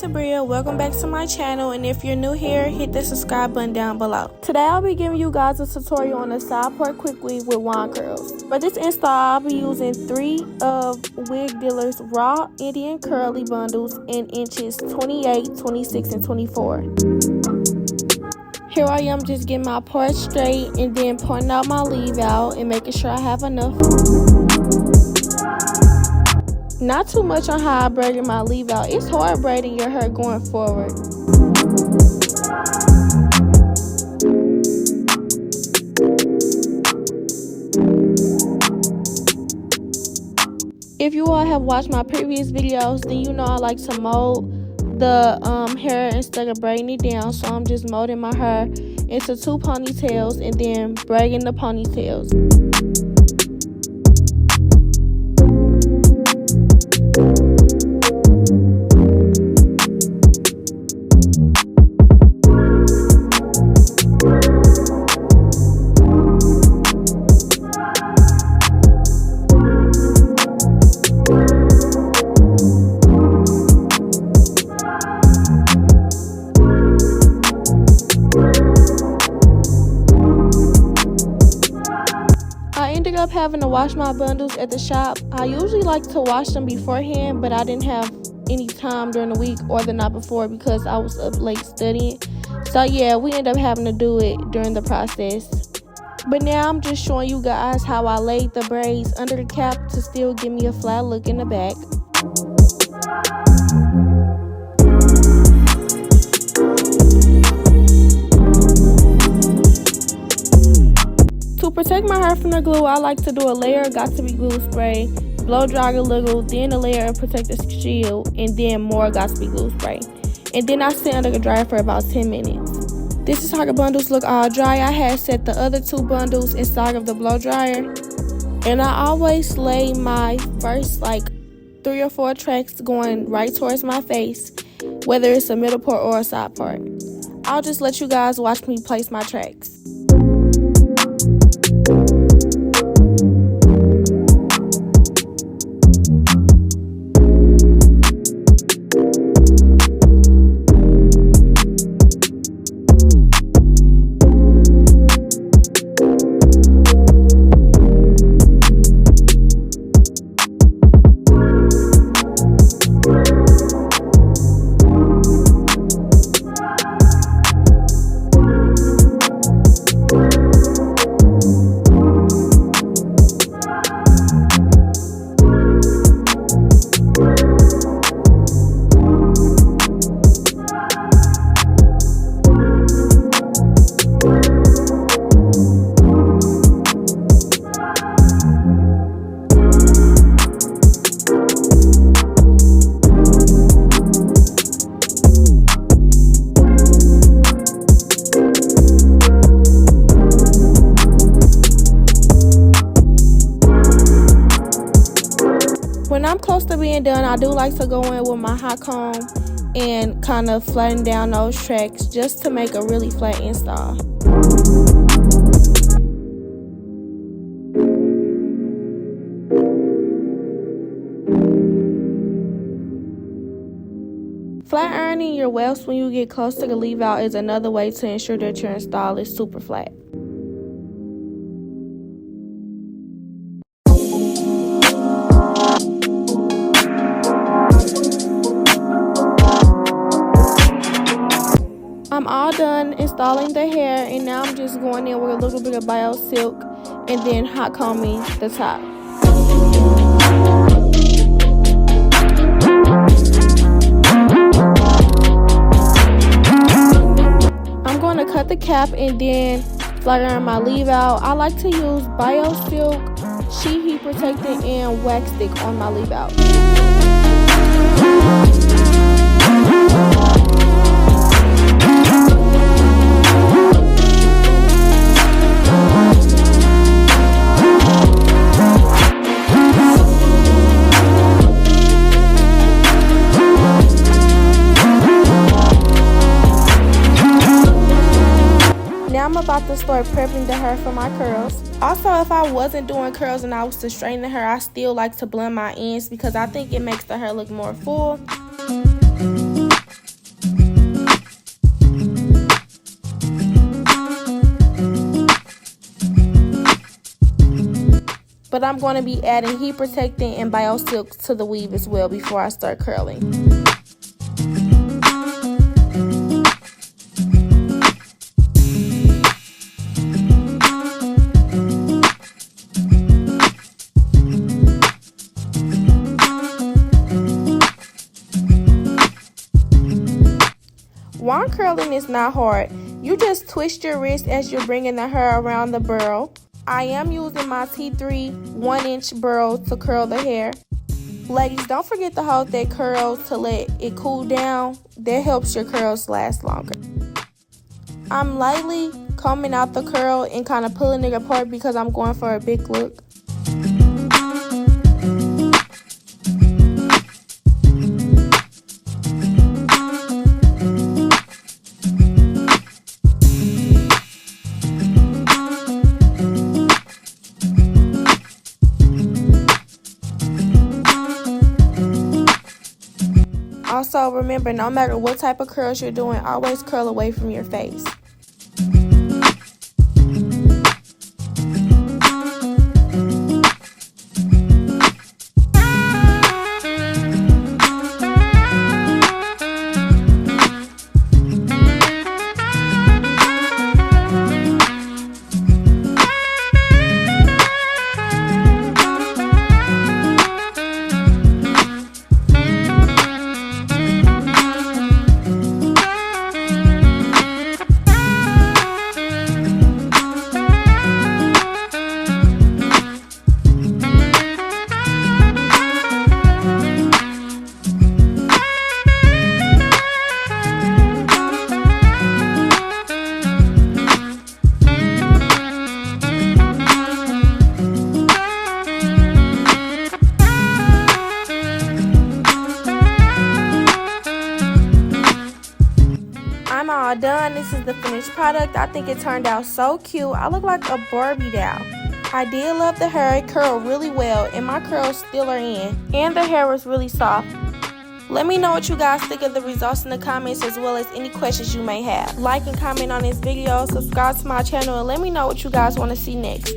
Sabria, welcome back to my channel, and if you're new here, hit the subscribe button down below. Today I'll be giving you guys a tutorial on the side part quick weave with wand curls. For this install, I'll be using 3 of Wig Dealer's raw Indian curly bundles in inches 28, 26, and 24. Here I am just getting my parts straight and then pointing out my leave out and making sure I have enough. Not too much on how I braided my leave out. It's hard braiding your hair going forward. If you all have watched my previous videos, then you know I like to mold the hair instead of braiding it down. So I'm just molding my hair into 2 ponytails and then braiding the ponytails. Up having to wash my bundles at the shop. I usually like to wash them beforehand, but I didn't have any time during the week or the night before because I was up late studying. So yeah, we ended up having to do it during the process. But now I'm just showing you guys how I laid the braids under the cap to still give me a flat look in the back. To protect my hair from the glue, I like to do a layer of got-to-be glue spray, blow dry the glue, then a layer of protective shield, and then more got-to-be glue spray. And then I sit under the dryer for about 10 minutes. This is how the bundles look all dry. I had set the other 2 bundles inside of the blow dryer. And I always lay my first 3 or 4 tracks going right towards my face, whether it's a middle part or a side part. I'll just let you guys watch me place my tracks. When I'm close to being done, I do like to go in with my hot comb and kind of flatten down those tracks just to make a really flat install. Flat ironing your welts when you get close to the leave out is another way to ensure that your install is super flat. I'm all done installing the hair, and now I'm just going in with a little bit of BioSilk and then hot combing the top. I'm going to cut the cap and then flat iron my leave out. I like to use BioSilk, Heat Protectant, and wax stick on my leave out. Now I'm about to start prepping the hair for my curls. Also, if I wasn't doing curls and I was to straighten the hair, I still like to blend my ends because I think it makes the hair look more full. but I'm going to be adding Heat Protectant and BioSilk to the weave as well before I start curling. Wand curling is not hard. You just twist your wrist as you're bringing the hair around the burl. I am using my T3 1-inch burl to curl the hair. Ladies, don't forget to hold that curl to let it cool down. That helps your curls last longer. I'm lightly combing out the curl and kind of pulling it apart because I'm going for a big look. Also, remember, no matter what type of curls you're doing, always curl away from your face. I'm all done. This is the finished product. I think it turned out so cute. I look like a Barbie doll. I did love the hair. It curled really well, and my curls still are in. And the hair was really soft. Let me know what you guys think of the results in the comments, as well as any questions you may have. Like and comment on this video, subscribe to my channel, and let me know what you guys want to see next.